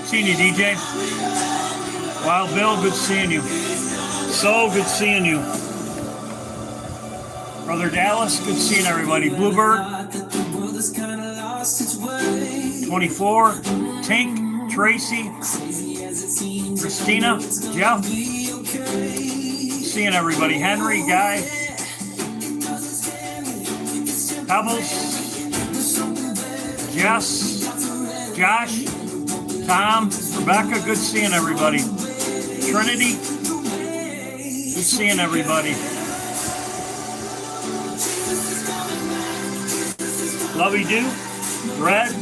Seeing you, DJ. Wild Bill, good seeing you. So good seeing you. Brother Dallas, good seeing everybody. Bluebird, 24, Tink, Tracy, Christina, Jeff, seeing everybody. Henry, Guy, Pebbles, Jess, Josh, Tom, Rebecca, good seeing everybody. Trinity, good seeing everybody. Lovey Do, Red,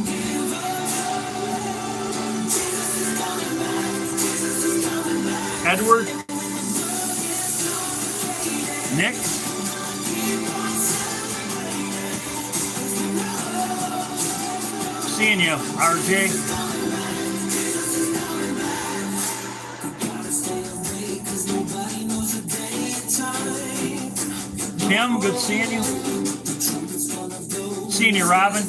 Edward, Nick, seeing you, RJ. Tim, good seeing you. Seeing you, Robin.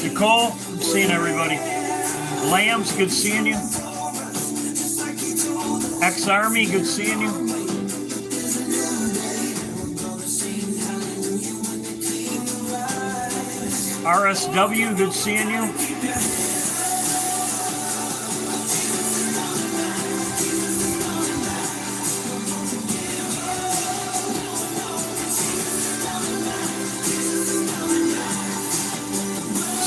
Nicole, good seeing everybody. Lambs, good seeing you. Ex-Army, good seeing you. RSW, good seeing you.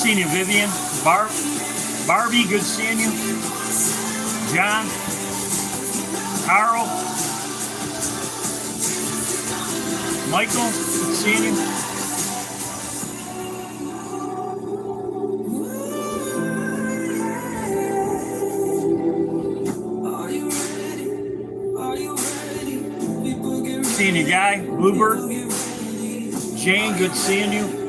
Seeing you, Vivian. Barbie, good seeing you. John. Carl. Michael, good seeing you. Seeing you, Guy. Bluebird. Jane, good seeing you.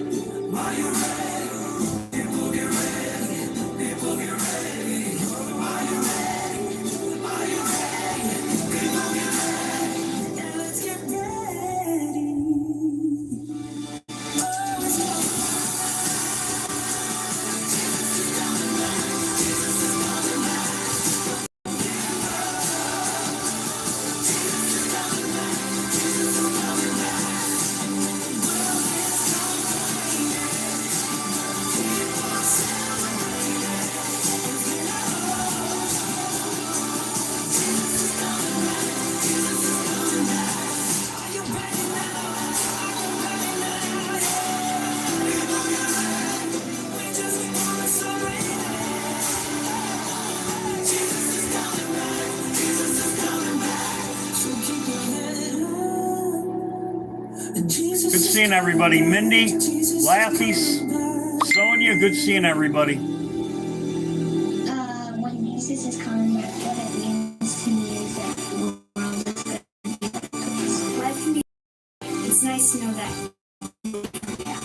Good seeing everybody. Mindy, Laffy, Sonia, good seeing everybody. When Jesus is coming back, what it means to me is that the world is going to be a better place. Life can be. It's nice to know that.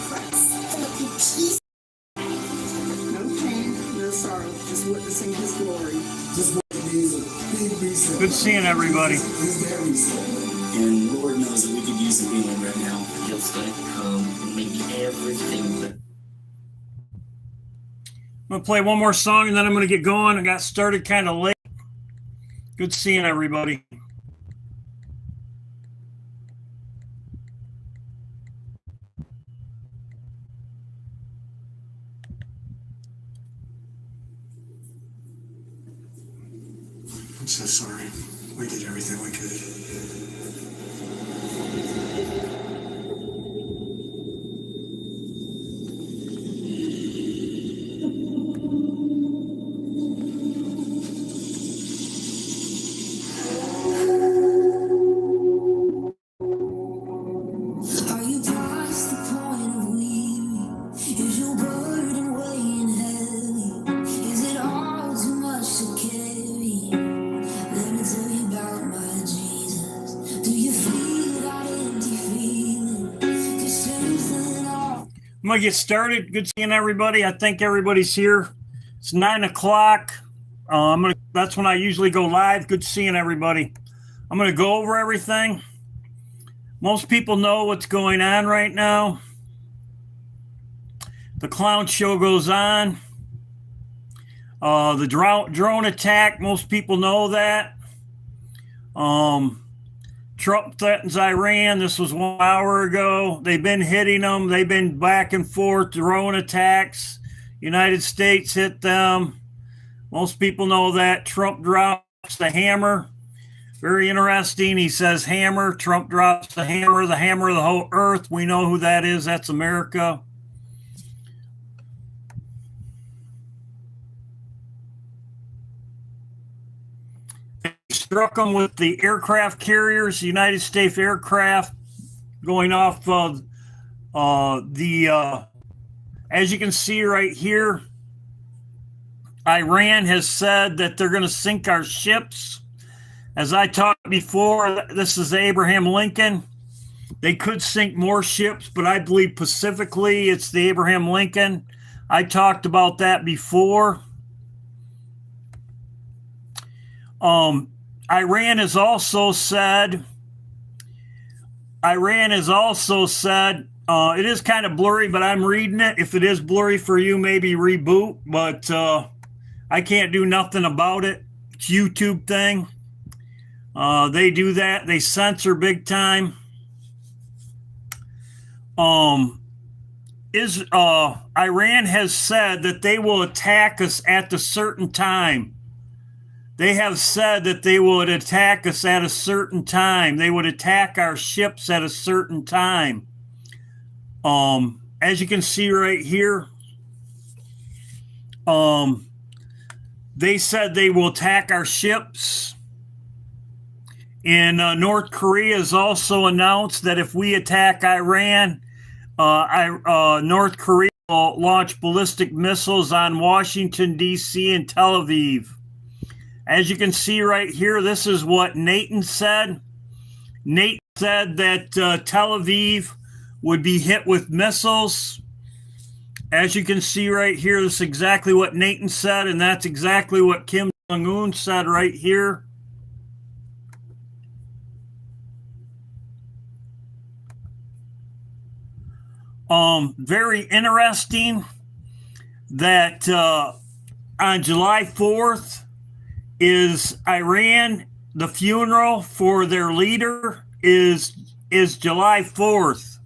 For us. No pain, no sorrow, just witnessing His glory. Good seeing everybody. And Lord knows that we could use some healing right now. He's going to come and make everything better. I'm going to play one more song and then I'm going to get going. I got started kind of late. Good seeing everybody. I'm so sorry. We did everything we could. I'm going to get started. Good seeing everybody. I think everybody's here. It's 9 o'clock. That's when I usually go live. Good seeing everybody. I'm going to go over everything. Most people know what's going on right now. The clown show goes on. The drone attack, most people know that. Trump threatens Iran. This was 1 hour ago. They've been hitting them. They've been back and forth, drone attacks. United States hit them. Most people know that. Trump drops the hammer. Very interesting. He says hammer. Trump drops the hammer of the whole earth. We know who that is. That's America. He struck them with the aircraft carriers, United States aircraft going off of as you can see right here, Iran has said that they're going to sink our ships. As I talked before, this is Abraham Lincoln. They could sink more ships, but I believe pacifically it's the Abraham Lincoln. I talked about that before. Iran has also said, it is kind of blurry, but I'm reading it. If it is blurry for you, maybe reboot, but I can't do nothing about it. It's a YouTube thing. They do that. They censor big time. Iran has said that they will attack us at a certain time. They have said that they would attack us at a certain time. They would attack our ships at a certain time. As you can see right here, they said they will attack our ships. And North Korea has also announced that if we attack Iran, North Korea will launch ballistic missiles on Washington, D.C. and Tel Aviv. As you can see right here, this is what Nathan said. Nathan said that Tel Aviv would be hit with missiles. As you can see right here, this is exactly what Nathan said, and that's exactly what Kim Jong-un said right here. Very interesting that on July 4th is Iran, the funeral for their leader is July 4th.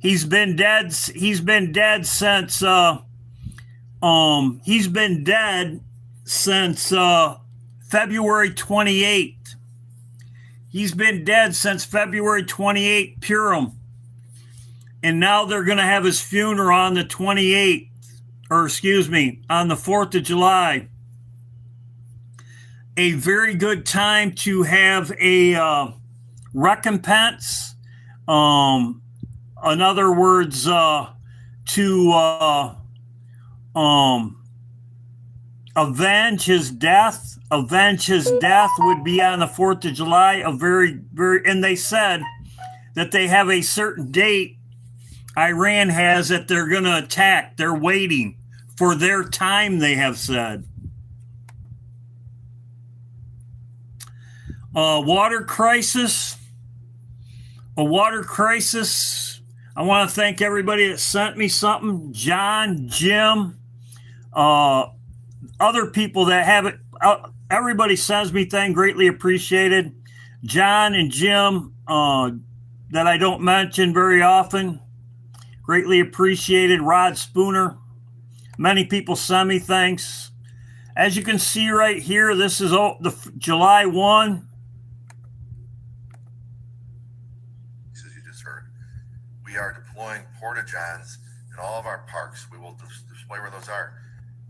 He's been dead since February 28th. He's been dead since February 28th, Purim. And now they're going to have his funeral on the 28th, or excuse me, on the 4th of July. A very good time to have a recompense. In other words, to avenge his death. Avenge his death would be on the 4th of July. And they said that they have a certain date Iran has that they're going to attack. They're waiting for their time, they have said. Water crisis. A water crisis. I want to thank everybody that sent me something. John, Jim, other people that have it. Everybody sends me things, greatly appreciated. John and Jim, that I don't mention very often, greatly appreciated. Rod Spooner, many people send me things. As you can see right here, this is the July 1. As you just heard, we are deploying porta-johns in all of our parks. We will display where those are.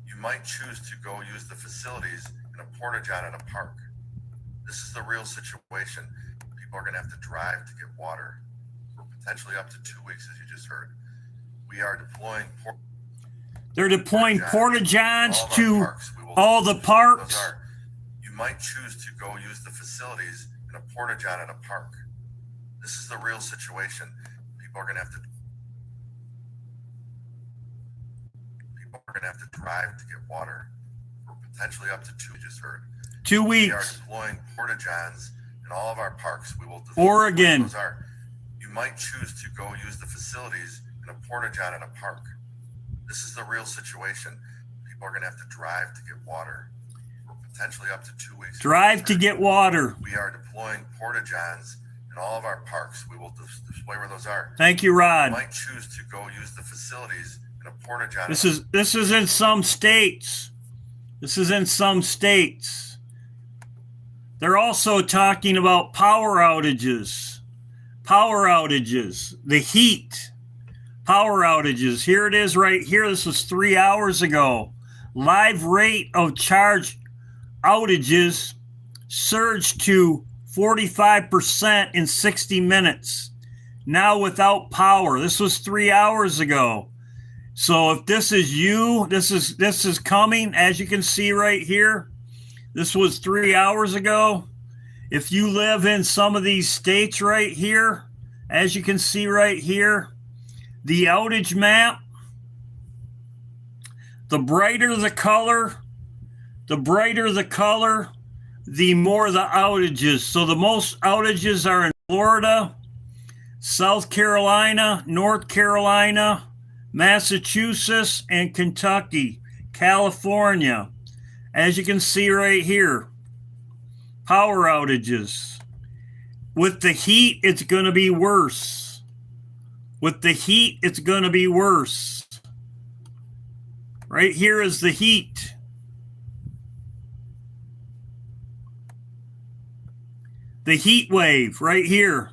You might choose to go use the facilities in a porta-john at a park. This is the real situation. People are going to have to drive to get water for potentially up to 2 weeks, as you just heard. We are deploying They're deploying porta-johns to all the parks. You might choose to go use the facilities in a porta-john at a park. This is the real situation. People are going to have to drive to get water for potentially up to 2 weeks, just heard. 2 weeks. We are deploying porta-johns in all of our parks. We will Oregon. Those are. You might choose to go use the facilities in a porta-john at a park. This is the real situation. People are going to have to drive to get water for potentially up to 2 weeks. Drive to get water. We are deploying porta-johns in all of our parks. We will display where those are. Thank you, Rod. You might choose to go use the facilities in a porta-john. This is in some states. This is in some states. They're also talking about power outages. Power outages. The heat. Power outages. Here it is right here. This was 3 hours ago. Live rate of charge outages surged to 45% in 60 minutes. Now without power. This was 3 hours ago. So if this is you, this is coming, as you can see right here. This was 3 hours ago. If you live in some of these states right here, as you can see right here, the outage map, the brighter the color, the more the outages. So the most outages are in Florida, South Carolina, North Carolina, Massachusetts, and Kentucky, California. As you can see right here, power outages. With the heat, it's going to be worse. With the heat, it's going to be worse. Right here is the heat. The heat wave right here.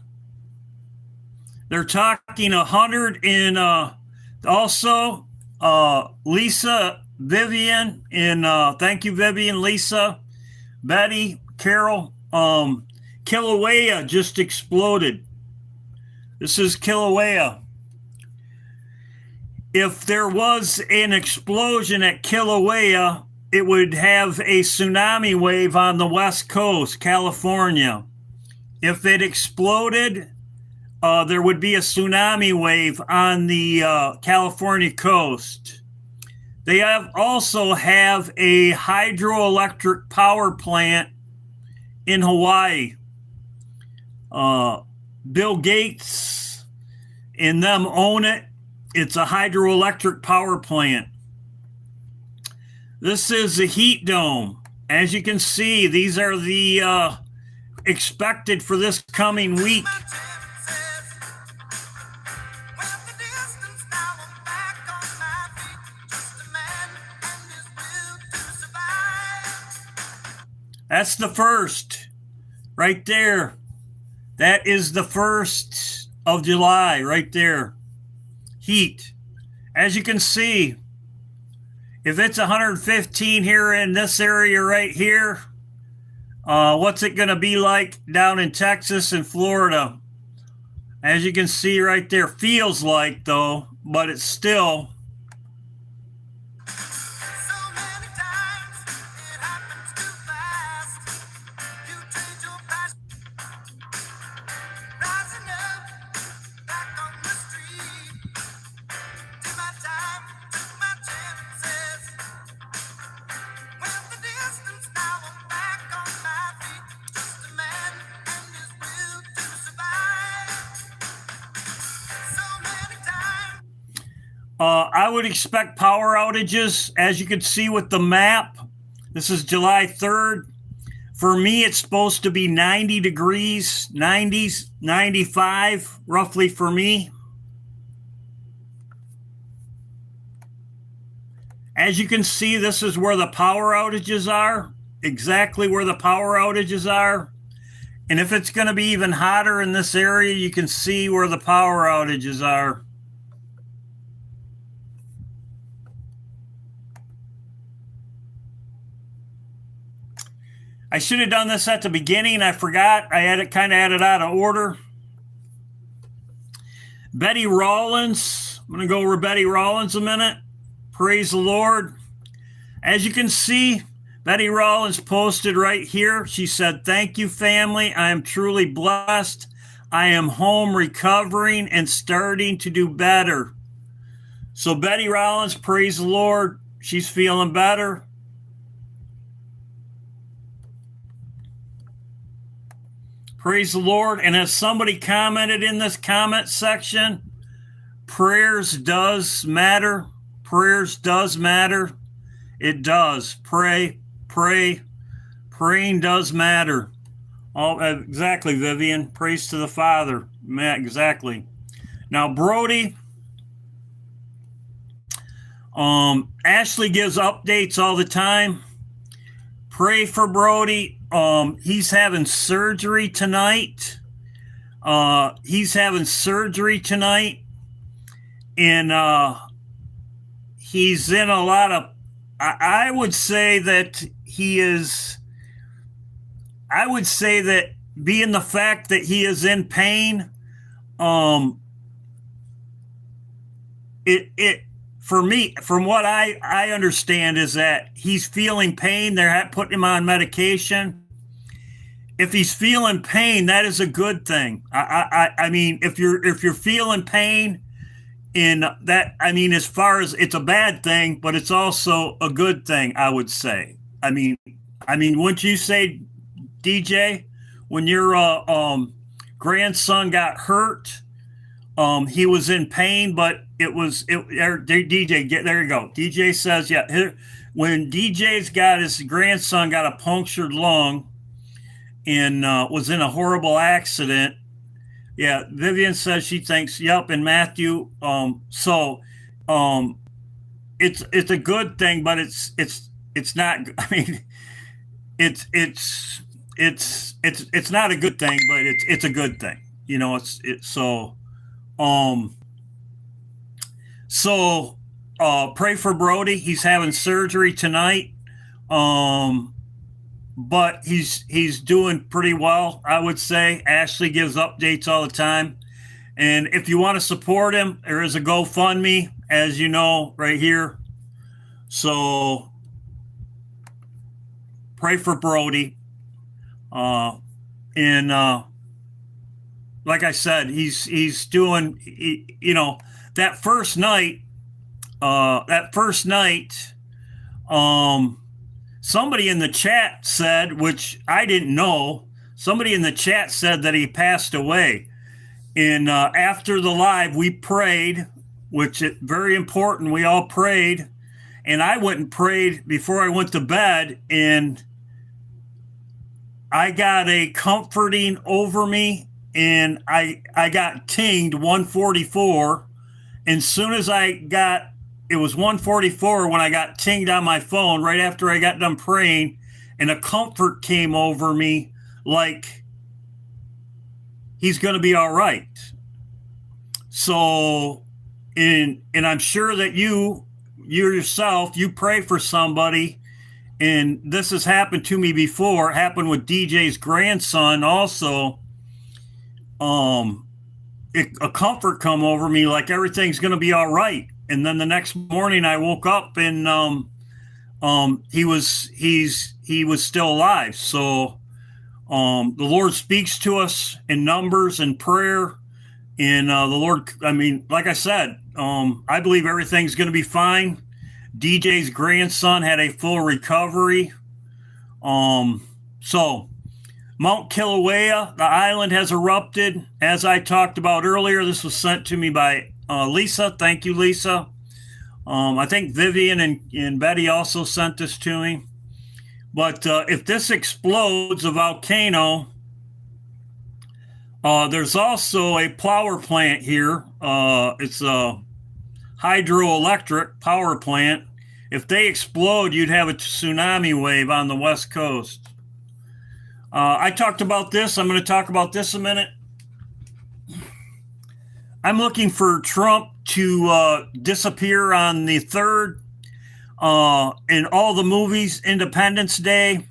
They're talking 100 in also Lisa, Vivian, and thank you, Vivian, Lisa, Betty, Carol. Kilauea just exploded. This is Kilauea. If there was an explosion at Kilauea, it would have a tsunami wave on the west coast, California. If it exploded, there would be a tsunami wave on the California coast. They also have a hydroelectric power plant in Hawaii. Bill Gates and them own it. It's a hydroelectric power plant. This is the heat dome. As you can see, these are the expected for this coming week. That's the first right there. That is the 1st of July right there. Heat. As you can see, if it's 115 here in this area right here, what's it going to be like down in Texas and Florida? As you can see right there, feels like though, but it's still. I would expect power outages, as you can see with the map. This is July 3rd. For me, it's supposed to be 90 degrees, 90s, 95, roughly for me. As you can see, this is where the power outages are, exactly where the power outages are. And if it's going to be even hotter in this area, you can see where the power outages are. I should have done this at the beginning. I forgot. I had it kind of added out of order. Betty Rollins. I'm going to go over Betty Rollins a minute. Praise the Lord. As you can see, Betty Rollins posted right here. She said, "Thank you, family. I am truly blessed. I am home recovering and starting to do better." So Betty Rollins, praise the Lord. She's feeling better. Praise the Lord. And as somebody commented in this comment section, prayers does matter. Prayers does matter. It does. Pray. Praying does matter. Oh, exactly, Vivian. Praise to the Father. Exactly. Now, Brody, Ashley gives updates all the time. Pray for Brody. He's having surgery tonight. And he's in a lot of, I would say that being the fact that he is in pain, it for me, from what I understand, is that he's feeling pain. They're putting him on medication. If he's feeling pain, that is a good thing. I mean, if you're feeling pain, in that, I mean, as far as it's a bad thing, but it's also a good thing, I would say. I mean, wouldn't you say, DJ, when your grandson got hurt, he was in pain, but DJ, there you go. DJ says, yeah, when his grandson got a punctured lung and was in a horrible accident. Yeah, Vivian says she thinks, yep, and Matthew. It's a good thing, but it's not. I mean, it's not a good thing, but it's a good thing. You know, pray for Brody. He's having surgery tonight. But he's doing pretty well, I would say. Ashley gives updates all the time. And if you want to support him, there is a GoFundMe, as you know, right here. So pray for Brody. Like I said, he's doing, that first night, somebody in the chat said, which I didn't know, somebody in the chat said that he passed away. And after the live, we prayed, which is very important. We all prayed. And I went and prayed before I went to bed. And I got a comforting over me. And I got tinged 144. And soon as it was 1:44 when I got tinged on my phone right after I got done praying, and a comfort came over me like he's going to be all right. So, and I'm sure that you yourself, you pray for somebody, and this has happened to me before. It happened with DJ's grandson also. A comfort come over me like everything's going to be all right. And then the next morning I woke up and he was still alive. So the Lord speaks to us in numbers and prayer. And the Lord, I mean, like I said, I believe everything's going to be fine. DJ's grandson had a full recovery. So Mount Kilauea, the island has erupted. As I talked about earlier, this was sent to me by Lisa. Thank you, Lisa. I think Vivian and Betty also sent this to me. But if this explodes, a volcano, there's also a power plant here. It's a hydroelectric power plant. If they explode, you'd have a tsunami wave on the West Coast. I talked about this. I'm going to talk about this a minute. I'm looking for Trump to disappear on the 3rd. In all the movies, Independence Day,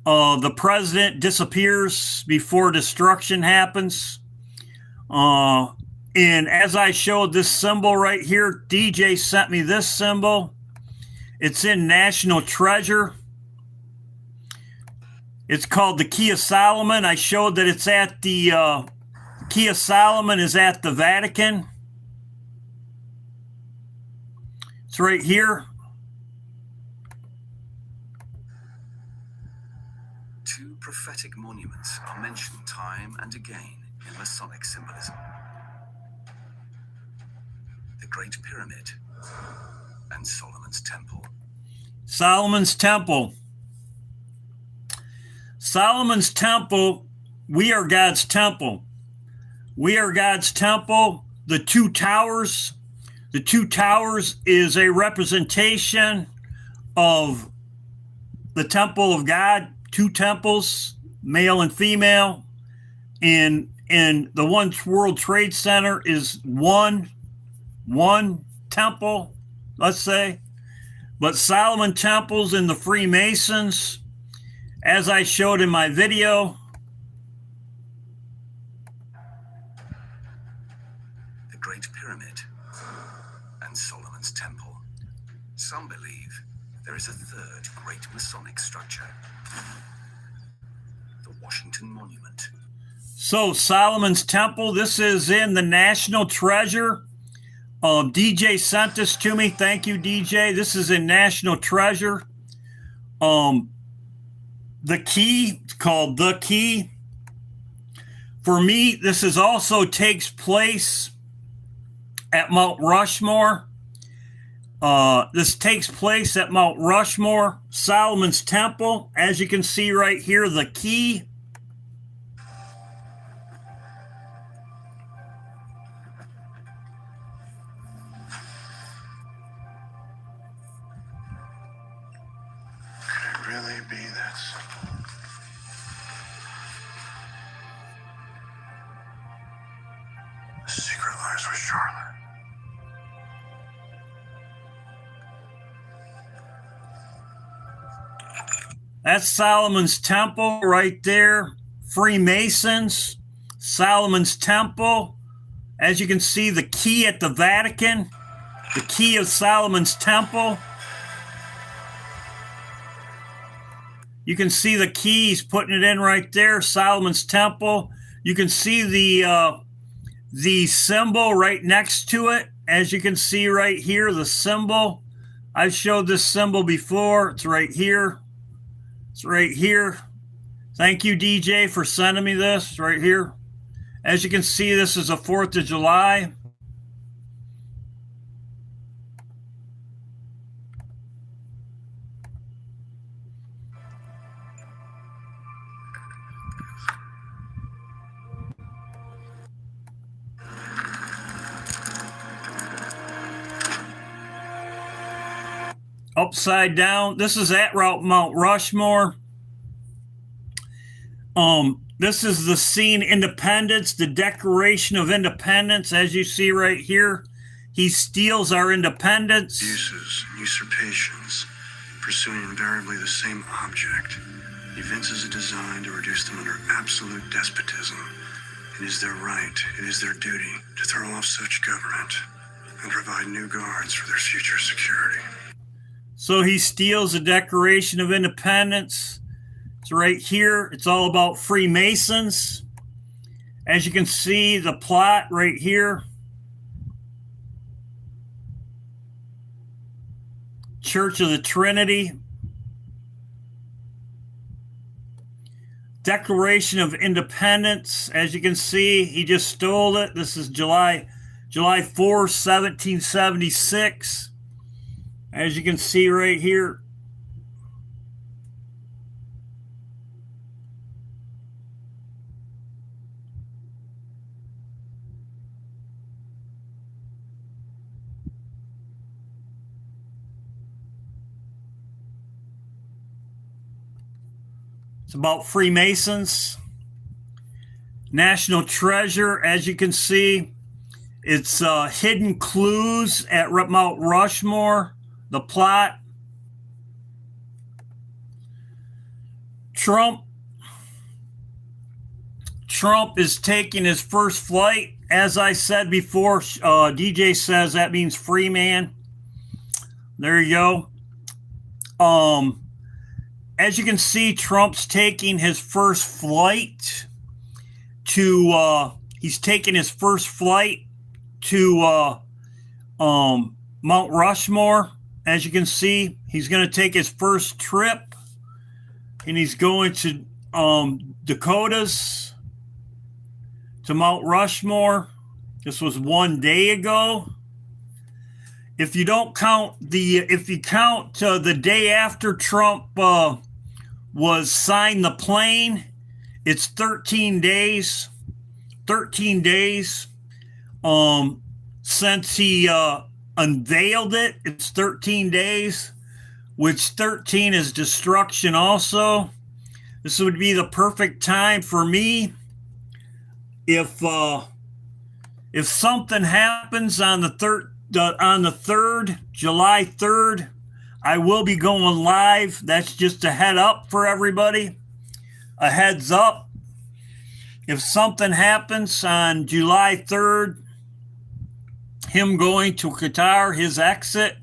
the president disappears before destruction happens. And as I showed this symbol right here, DJ sent me this symbol. It's in National Treasure. It's called the Key of Solomon. I showed that it's at the Key of Solomon is at the Vatican. It's right here. Two prophetic monuments are mentioned time and again in Masonic symbolism. The Great Pyramid and Solomon's Temple. Solomon's Temple. Solomon's Temple, we are God's temple. We are God's temple. The two towers is a representation of the temple of God, two temples, male and female. And the One World Trade Center is one temple, let's say. But Solomon temples and the Freemasons, as I showed in my video, the Great Pyramid and Solomon's Temple. Some believe there is a third great Masonic structure, the Washington Monument. So Solomon's Temple, this is in the National Treasure. DJ sent this to me. Thank you, DJ. This is in National Treasure. The key, it's called The Key. For me, this is also takes place at Mount Rushmore. This takes place at Mount Rushmore, Solomon's Temple. As you can see right here, the key. Really be this? The secret lies with Charlotte. That's Solomon's Temple right there. Freemasons, Solomon's Temple. As you can see, the key at the Vatican, the key of Solomon's Temple. You can see the key, he's putting it in right there, Solomon's Temple. You can see the symbol right next to it. As you can see right here, the symbol. I've showed this symbol before. It's right here. It's right here. Thank you, DJ, for sending me this. It's right here. As you can see, this is the 4th of July. Upside down. This is at Mount Rushmore. This is the scene Independence, the Declaration of Independence. As you see right here, he steals our independence. Abuses, usurpations, pursuing invariably the same object, evinces a design to reduce them under absolute despotism. It is their right, it is their duty to throw off such government and provide new guards for their future security. So he steals the Declaration of Independence. It's right here. It's all about Freemasons. As you can see, the plot right here. Church of the Trinity. Declaration of Independence. As you can see, he just stole it. This is July 4th, 1776. As you can see right here. It's about Freemasons. National Treasure, as you can see. It's hidden clues at Mount Rushmore. The plot. Trump is taking his first flight. As I said before, DJ says that means free man. There you go. As you can see, Trump's taking his first flight to Mount Rushmore. As you can see, he's going to take his first trip, and he's going to Dakotas, to Mount Rushmore. This was 1 day ago. if you don't count if you count the day after Trump was signed the plane, it's 13 days. 13 days since he unveiled it. It's 13 days, which 13 is destruction also. This would be the perfect time for me if something happens on the 3rd, July 3rd, I will be going live. That's just a head up for everybody. A heads up. If something happens on July 3rd, him going to Qatar, his exit,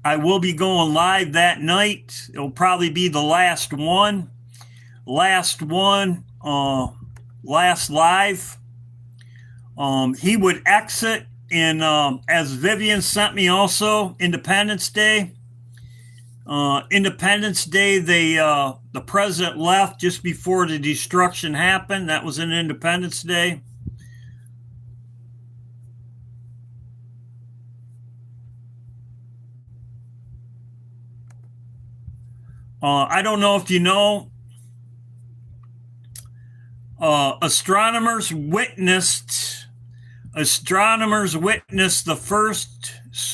I will be going live that night. It'll probably be the last one. Last live. He would exit in, as Vivian sent me also, Independence Day. Independence Day, the president left just before the destruction happened. That was an Independence Day. I don't know if you know, astronomers witnessed the first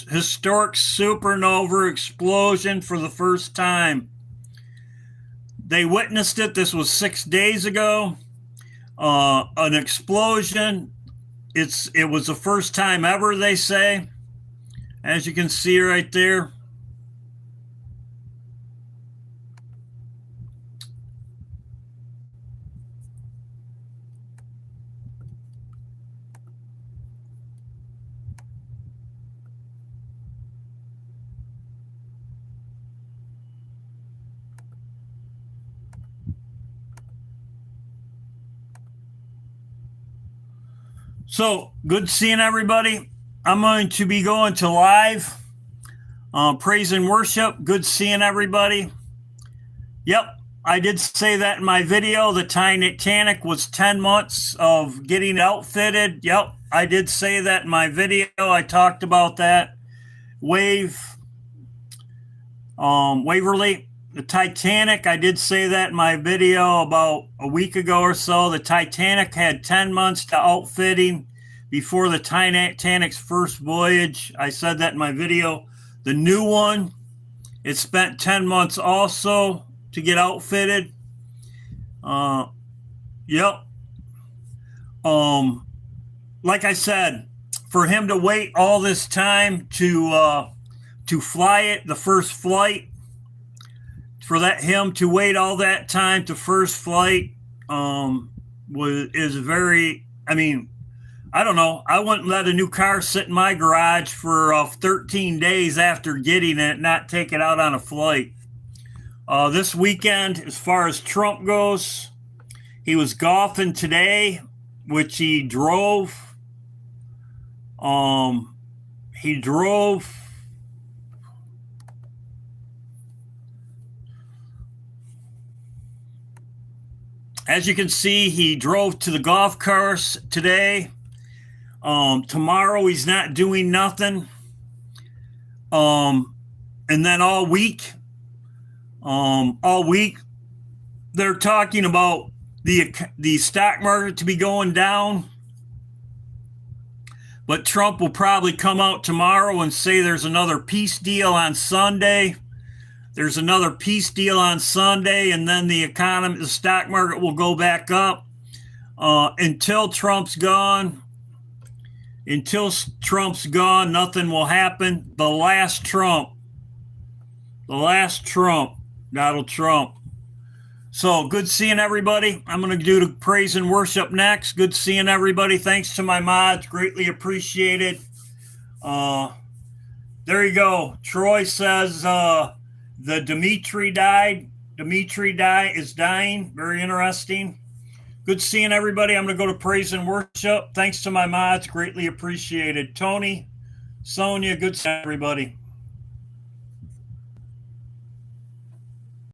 historic supernova explosion for the first time. They witnessed it. This was 6 days ago. An explosion. It was the first time ever, they say, as you can see right there. So, good seeing everybody. I'm going to be going to live. Praise and worship. Good seeing everybody. Yep, I did say that in my video. The Titanic was 10 months of getting outfitted. Yep, I did say that in my video. I talked about that. Waverly. The Titanic, I did say that in my video about a week ago or so. The Titanic had 10 months to outfitting before the Titanic's first voyage. I said that in my video. The new one, it spent 10 months also to get outfitted. Yep. Like I said, for him to wait all this time to fly it, the first flight, him to wait all that time to first flight is very, I mean, I don't know. I wouldn't let a new car sit in my garage for 13 days after getting it, not take it out on a flight. This weekend, as far as Trump goes, he was golfing today, which he drove. As you can see, he drove to the golf course today. Tomorrow, he's not doing nothing. And then all week, they're talking about the stock market to be going down. But Trump will probably come out tomorrow and say there's another peace deal on Sunday. There's another peace deal on Sunday, and then the stock market will go back up until Trump's gone. Until Trump's gone, nothing will happen. The last Trump, Donald Trump. So good seeing everybody. I'm going to do the praise and worship next. Good seeing everybody. Thanks to my mods. Greatly appreciated. There you go. Troy says the Dimitri died. Dimitri is dying. Very interesting. Good seeing everybody. I'm going to go to praise and worship. Thanks to my mods. Greatly appreciated. Tony, Sonia, good seeing everybody.